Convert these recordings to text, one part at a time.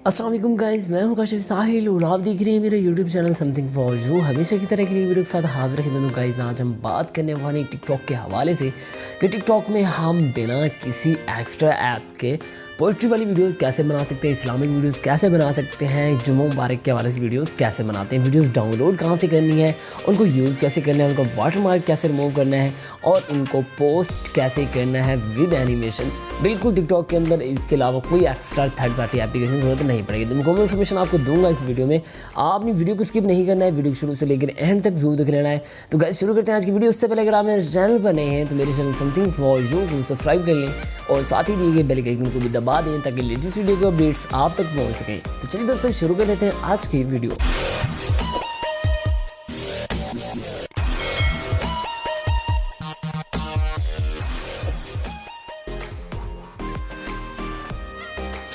अस्सलाम वालेकुम गाइस, मैं हूं काशिफ साहिल और आप देख रहे हैं मेरा YouTube channel something for you. हमेशा की तरह की नई वीडियो के साथ हाजिर है बंधु गाइस। आज हम बात करने वाले हैं टिकटॉक के हवाले से कि टिकटॉक में हम बिना किसी एक्स्ट्रा ऐप के पोइट्री वाली वीडियोस कैसे बना सकते हैं, इस्लामिक वीडियोस कैसे बना सकते हैं, जुम्मा मुबारक के हवाले से वीडियोस कैसे बनाते हैं, वीडियोस डाउनलोड कहाँ से करनी है, उनको यूज़ कैसे करना है, उनको वाटरमार्क कैसे रिमूव करना है और उनको पोस्ट कैसे करना है विद एनिमेशन, बिल्कुल टिकटॉक के अंदर। इसके अलावा कोई एक्स्ट्रा थर्ड पार्टी एप्लीकेशन की जरूरत नहीं पड़ेगी। तो मुकम्मल इन्फॉर्मेशन आपको दूंगा इस वीडियो में। आपने वीडियो को स्किप नहीं करना है, वीडियो शुरू से लेकर एंड तक जरूर देख लेना है। तो गाइस शुरू करते हैं आज की वीडियो। उससे पहले अगर आप मेरे चैनल पर नए हैं तो मेरे चैनल समथिंग फॉर यू को सब्सक्राइब कर लें और साथ ही दिए गए बेल के आइकन को भी दबा दें ताकि लेटेस्ट वीडियो के अपडेट्स आप तक पहुँच सकें। तो चलिए दोस्तों शुरू कर लेते हैं आज की वीडियो।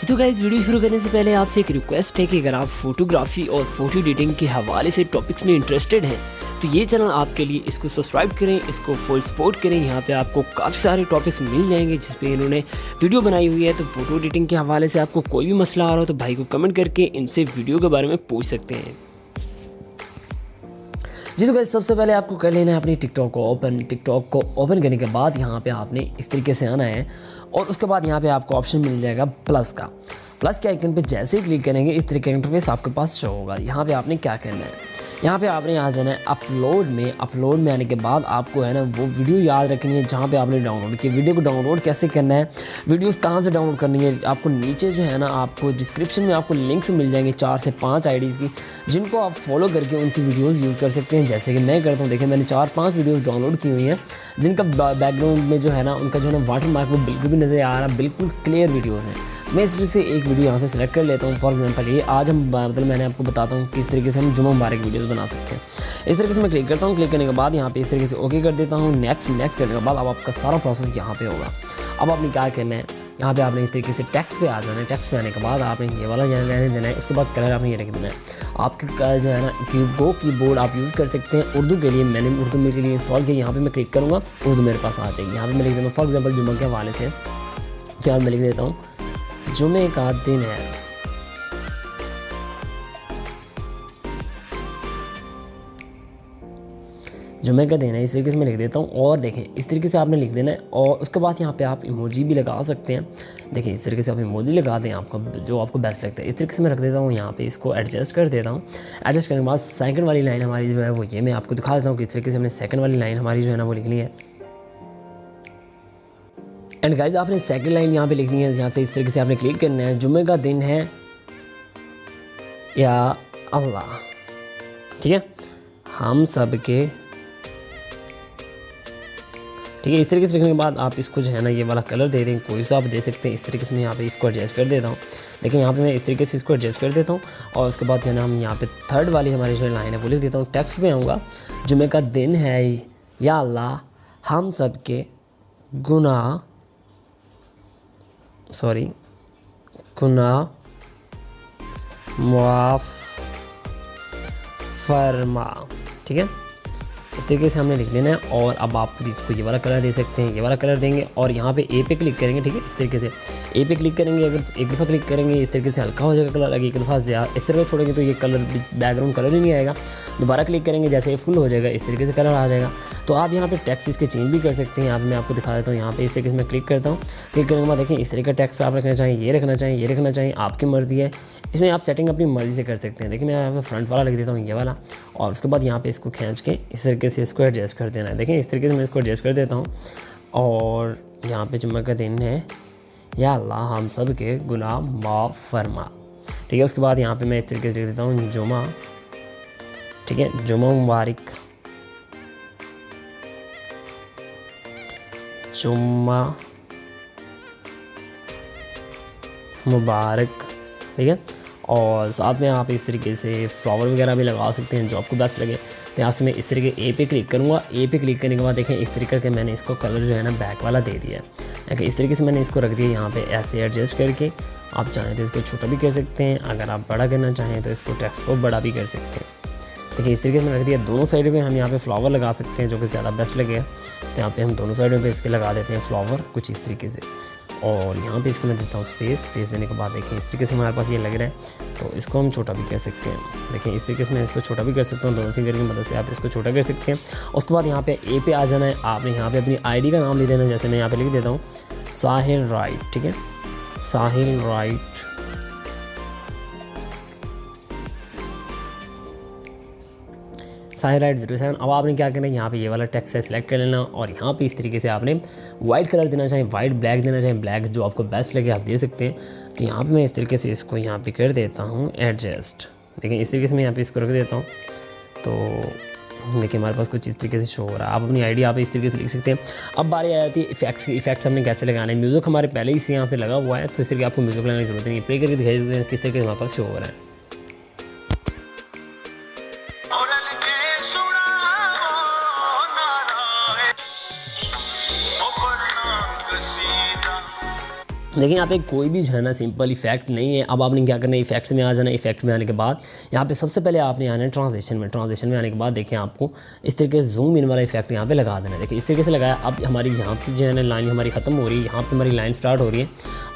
तो गाइस वीडियो शुरू करने से पहले आपसे एक रिक्वेस्ट है कि अगर आप फोटोग्राफी और फोटो एडिटिंग के हवाले से टॉपिक्स में इंटरेस्टेड हैं तो ये चैनल आपके लिए, इसको सब्सक्राइब करें, इसको फुल सपोर्ट करें। यहाँ पे आपको काफ़ी सारे टॉपिक्स मिल जाएंगे जिस पे इन्होंने वीडियो बनाई हुई है। तो फोटो एडिटिंग के हवाले से आपको कोई भी मसला आ रहा हो तो भाई को कमेंट करके इनसे वीडियो के बारे में पूछ सकते हैं। जी तो गाइस सबसे पहले आपको कर लेना है अपनी टिकटॉक को ओपन। टिकटॉक को ओपन करने के बाद यहाँ पे आपने इस तरीके से आना है और उसके बाद यहाँ पे आपको ऑप्शन मिल जाएगा प्लस का। प्लस के आइकन पे जैसे ही क्लिक करेंगे इस तरीके का इंटरफेस आपके पास शो होगा। यहाँ पे आपने क्या करना है, यहाँ पे आपने आ जाना है अपलोड में। अपलोड में आने के बाद आपको है ना वो वीडियो याद रखनी है जहाँ पे आपने डाउनलोड की। वीडियो को डाउनलोड कैसे करना है, वीडियोस कहाँ से डाउनलोड करनी है, आपको नीचे जो है ना आपको डिस्क्रिप्शन में आपको लिंक्स मिल जाएंगे 4 से 5 आईडीज़ की, जिनको आप फॉलो करके उनकी वीडियोज़ यूज़ कर सकते हैं। जैसे कि मैं करता हूँ, देखिए मैंने 4-5 वीडियोज़ डाउनलोड की हुई हैं जिनका बैकग्राउंड में जो है ना उनका जो है ना वाटर मार्क वो बिल्कुल भी नज़र आ रहा, बिल्कुल क्लियर वीडियोज़ हैं। तो मैं इस तरीके से एक वीडियो यहाँ से सिलेक्ट कर लेता हूँ। फॉर एग्जांपल ये आज हम मतलब मैंने आपको बताता हूँ किस तरीके से हम जुम्मा मुबारक वीडियोस बना सकते हैं। इस तरीके से मैं क्लिक करता हूँ। क्लिक करने के बाद यहाँ पे इस तरीके से ओके कर देता हूँ। नेक्स्ट करने के बाद अब आपका सारा प्रोसेस यहाँ पे होगा। अब आपने क्या करना है, यहाँ पे आपने इस तरीके से टेक्स्ट पे आ जाना है। टेक्स्ट पे आने के बाद आपने ये वाला रहने देना है। उसके बाद कलर आपने ये रख देना है। आपके जो है ना कीबोर्ड आप यूज़ कर सकते हैं। उर्दू के लिए मैंने उर्दू मेरे लिए इंस्टॉल किया। यहाँ पे मैं क्लिक करूँगा, उर्दू मेरे पास आ जाएगी। यहाँ पे मैं लिख देता हूँ फॉर एग्जाम्पल जुम्मे के हवाले से क्या मैं लिख देता हूँ, जुम्मे का दिन है। जुम्मे का दिन है, इस तरीके से मैं लिख देता हूँ। और देखें इस तरीके से आपने लिख देना है और उसके बाद यहाँ पे आप इमोजी भी लगा सकते हैं। देखिए इस तरीके से आप इमोजी लगा दें, आपको जो आपको बेस्ट लगता है। इस तरीके से मैं रख देता हूँ। यहाँ पे इसको एडजस्ट कर देता हूँ। एडजस्ट करने के बाद सेकंड वाली लाइन हमारी जो है वो ये मैं आपको दिखा देता हूँ कि इस तरीके से हमने सेकंड वाली लाइन हमारी जो है ना वो लिखनी है। एंड गाइस आपने सेकंड लाइन यहाँ पे लिखनी है, जहाँ से इस तरीके से आपने क्लिक करना है, जुम्मे का दिन है या अल्लाह। ठीक है, हम सब के, ठीक है। इस तरीके से लिखने के बाद आप इसको जो है ना ये वाला कलर दे दें, कोई सा आप दे सकते हैं। इस तरीके से मैं यहाँ पे इसको एडजस्ट कर देता हूँ। देखिए यहाँ पे मैं इस तरीके से इसको एडजस्ट कर देता हूँ और उसके बाद जो है ना हम यहाँ पे थर्ड वाली हमारी जो लाइन है वो लिख देता हूँ। टेक्स्ट पे आऊँगा, जुम्मे का दिन है या अल्लाह, हम सब के गुनाह मुआफ़ फरमा। ठीक है, इस तरीके से हमने लिख देना है। और अब आप इसको ये वाला कलर दे सकते हैं, ये वाला कलर देंगे और यहाँ पे ए पे क्लिक करेंगे। ठीक है, इस तरीके से ए पे क्लिक करेंगे। अगर एक दफ़ा क्लिक करेंगे इस तरीके से हल्का हो जाएगा कलर, अगर एक दफ़ा इस तरह छोड़ेंगे तो ये कलर बैकग्राउंड कलर ही नहीं आएगा। दोबारा क्लिक करेंगे जैसे ये फुल हो जाएगा इस तरीके से कलर आ जाएगा। तो आप यहाँ पे टेक्स्ट इसके चेंज भी कर सकते हैं। यहाँ पे मैं आपको दिखा देता हूँ। यहाँ पे इस तरीके से मैं क्लिक करता हूँ। क्लिक करने के बाद देखिए इस तरीके का टेक्स्ट आप रखना चाहिए, ये रखना चाहिए, ये रखना चाहिए, आपकी मर्ज़ी है। इसमें आप सेटिंग अपनी मर्ज़ी से कर सकते हैं। देखिए मैं यहाँ पे फ्रंट वाला लिख देता हूँ, ये वाला, और उसके बाद यहाँ पे इसको खींच के इस तरीके से इसको एडजस्ट कर देना है। देखिए इस तरीके से मैं इसको एडजस्ट कर देता हूँ। और यहाँ पे जुम्मे का दिन है या अल्लाह, हम सब के गुनाह माफ़ फरमा। ठीक है, उसके बाद यहाँ पे मैं इस तरीके से लिख देता हूँ जुमा। ठीक है, जुम्मा मुबारक, जुम्मा मुबारक। ठीक है, और साथ में आप इस तरीके से फ्लावर वगैरह भी लगा सकते हैं जो आपको बेस्ट लगे। तो यहाँ से मैं इस तरीके ए पे क्लिक करूँगा। ए पे क्लिक करने के बाद देखें इस तरीके के मैंने इसको कलर जो है ना बैक वाला दे दिया है। इस तरीके से मैंने इसको रख दिया यहाँ पे ऐसे एडजस्ट करके। आप चाहें तो इसको छोटा भी कर सकते हैं, अगर आप बड़ा करना चाहें तो इसको टेक्स्ट को बड़ा भी कर सकते हैं। देखिए इस तरीके से मैंने रख दिया। दोनों साइड में हम यहाँ पे फ्लावर लगा सकते हैं जो कि ज़्यादा बेस्ट लगे। तो यहाँ पे हम दोनों साइडों पे इसके लगा देते हैं फ्लावर कुछ इस तरीके से। और यहाँ पे इसको मैं देता हूँ स्पेस देने के बाद देखिए इस तरीके से हमारे पास ये लग रहा है। तो इसको हम छोटा भी कर सकते हैं। देखिए इस तरीके से मैं इसको छोटा भी कर सकता हूँ, दोनों फिंगर की मदद से आप इसको छोटा कर सकते हैं। उसके बाद यहाँ पे ए पे आ जाना है, आपने यहाँ पे अपनी आईडी का नाम लिख देना है। जैसे मैं यहाँ पे लिख देता हूँ साहिल राइट, ठीक है, साहिल राइट। साहिल राइट 07। अब आपने क्या करना है, यहाँ पे ये वाला टेक्स्ट है सिलेक्ट कर लेना और यहाँ पे इस तरीके से आपने वाइट कलर देना चाहिए, वाइट ब्लैक देना चाहिए, ब्लैक जो आपको बेस्ट लगे आप दे सकते हैं। तो यहाँ पे मैं इस तरीके से इसको यहाँ पे कर देता हूँ एडजस्ट। देखिए इस तरीके से मैं यहाँ पे इसको रख देता हूँ। तो देखिए हमारे पास कुछ इस तरीके से शो हो रहा है। आप अपनी आईडी आप इस तरीके से लिख सकते हैं। अब बारी आ जाती है इफेक्ट्स की। इफेक्ट्स हमने कैसे लगाना है, म्यूज़िक हमारे पहले ही यहाँ से लगा हुआ है, तो इसलिए आपको म्यूज़िक लगाने की जरूरत नहीं है। प्ले करके दिखाई देते हैं किस तरीके से हमारे पास शो हो रहा है। देखिए यहाँ पे कोई भी जो है ना सिंपल इफेक्ट नहीं है। अब आपने क्या करना है, इफेक्ट्स में आ जाना है। इफेक्ट में आने के बाद यहाँ पे सबसे पहले आपने आना है ट्रांजिशन में। ट्रांजिशन में आने के बाद देखिए आपको इस तरीके से जूम इन वाला इफेक्ट यहाँ पे लगा देना है। देखिए इस तरीके से लगाया। अब हमारी यहाँ की जो है ना लाइन हमारी ख़त्म हो रही है, यहाँ पर हमारी लाइन स्टार्ट हो रही है।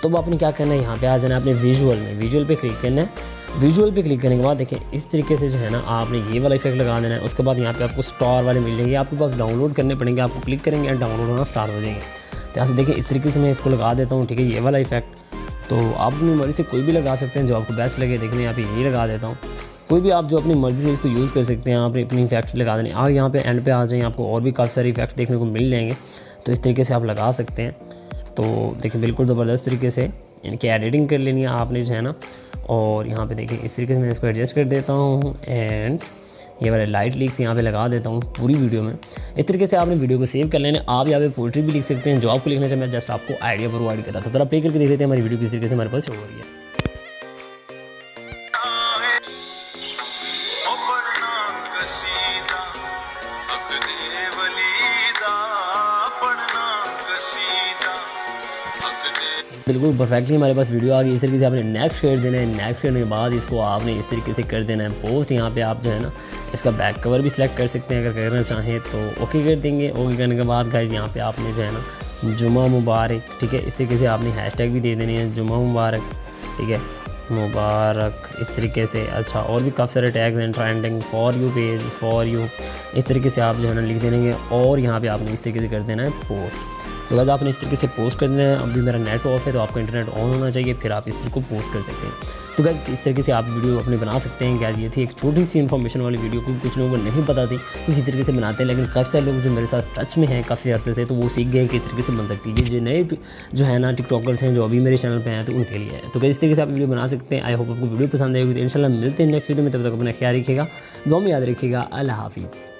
तो अब आपने क्या करना है, यहाँ पर आ जाना है अपने विजुअल में। विजुअल पर क्लिक करना है। विजुअल पे क्लिक करने के बाद देखिए इस तरीके से जो है ना आपने ये वाला इफेक्ट लगा देना है। उसके बाद यहाँ पे आपको स्टार वाले मिल जाएंगे, आपके पास डाउनलोड करने पड़ेंगे। आपको क्लिक करेंगे और डाउनलोड होना स्टार्ट हो जाएंगे। तो यहाँ से देखिए इस तरीके से मैं इसको लगा देता हूँ, ठीक है, ये वाला इफेक्ट। तो आप अपनी मर्ज़ी से कोई भी लगा सकते हैं जो आपको बेस्ट लगे। देखने यहाँ पे यही लगा देता हूँ। कोई भी आप जो अपनी मर्ज़ी से इसको यूज़ कर सकते हैं। आपने अपनी इफेक्ट्स लगा देने। आप यहाँ पे एंड पे आ जाएँ, आपको और भी काफ़ी सारे इफेक्ट्स देखने को मिल जाएंगे। तो इस तरीके से आप लगा सकते हैं। तो देखिए बिल्कुल ज़बरदस्त तरीके से इनकी एडिटिंग कर लेनी है आपने जो है ना। और यहाँ पे देखिए इस तरीके से मैं इसको एडजस्ट कर देता हूँ एंड ये वाले लाइट लीक्स यहाँ पे लगा देता हूँ पूरी वीडियो में। इस तरीके से आपने वीडियो को सेव कर लेना। आप यहाँ पे पोइट्री भी लिख सकते हैं, जो आपको लिखना चाहिए। मैं जस्ट आपको आइडिया प्रोवाइड कर रहा था। तो आप प्ले करके देख लेते हैं हमारी वीडियो किस तरीके से हमारे पास शो हो रही है। बिल्कुल परफेक्टली हमारे पास वीडियो आ गई। इस तरीके से आपने नेक्स्ट कर देना है। नेक्स्ट करने के बाद इसको आपने इस तरीके से कर देना है पोस्ट। यहाँ पे आप जो है ना इसका बैक कवर भी सिलेक्ट कर सकते हैं अगर करना चाहें तो ओके कर देंगे। ओके करने के बाद गाइस यहाँ पे आपने जो है ना जुमा मुबारक, ठीक है, इस तरीके से आपने हैशटैग भी दे देनी है जुमा मुबारक, ठीक है, मुबारक इस तरीके से। अच्छा और भी काफ़ी सारे टैग्स हैं, trending, for you page, for you, इस तरीके से आप जो है ना लिख देंगे। और यहाँ पे आपने इस तरीके से कर देना है पोस्ट। तो गाइस आपने इस तरीके से पोस्ट कर देना है। अभी मेरा नेट ऑफ है तो आपका इंटरनेट ऑन होना चाहिए, फिर आप इस तरीके को पोस्ट कर सकते हैं। तो गाइस इस तरीके से आप वीडियो अपने बना सकते हैं। क्या ये थी एक छोटी सी इन्फॉर्मेशन वाली वीडियो, क्योंकि कुछ लोगों को नहीं पता थी कि किस तरीके से बनाते हैं, लेकिन काफ़ी सारे लोग जो मेरे साथ टच में हैं काफ़ी अर्से से, तो वो सीख गए किस तरीके से बन सकती है। जो नए जो है ना टिकटॉकर्स हैं जो अभी मेरे चैनल पर हैं तो उनके लिए है। तो गाइस इस तरीके से आप वीडियो बना सकते हैं। आई होप आपको वीडियो पसंद आएगी। तो इंशाल्लाह मिलते हैं नेक्स्ट वीडियो में। तब तक अपना ख्याल रखिएगा, दुआ में याद रखिएगा। अल्लाह हाफिज़।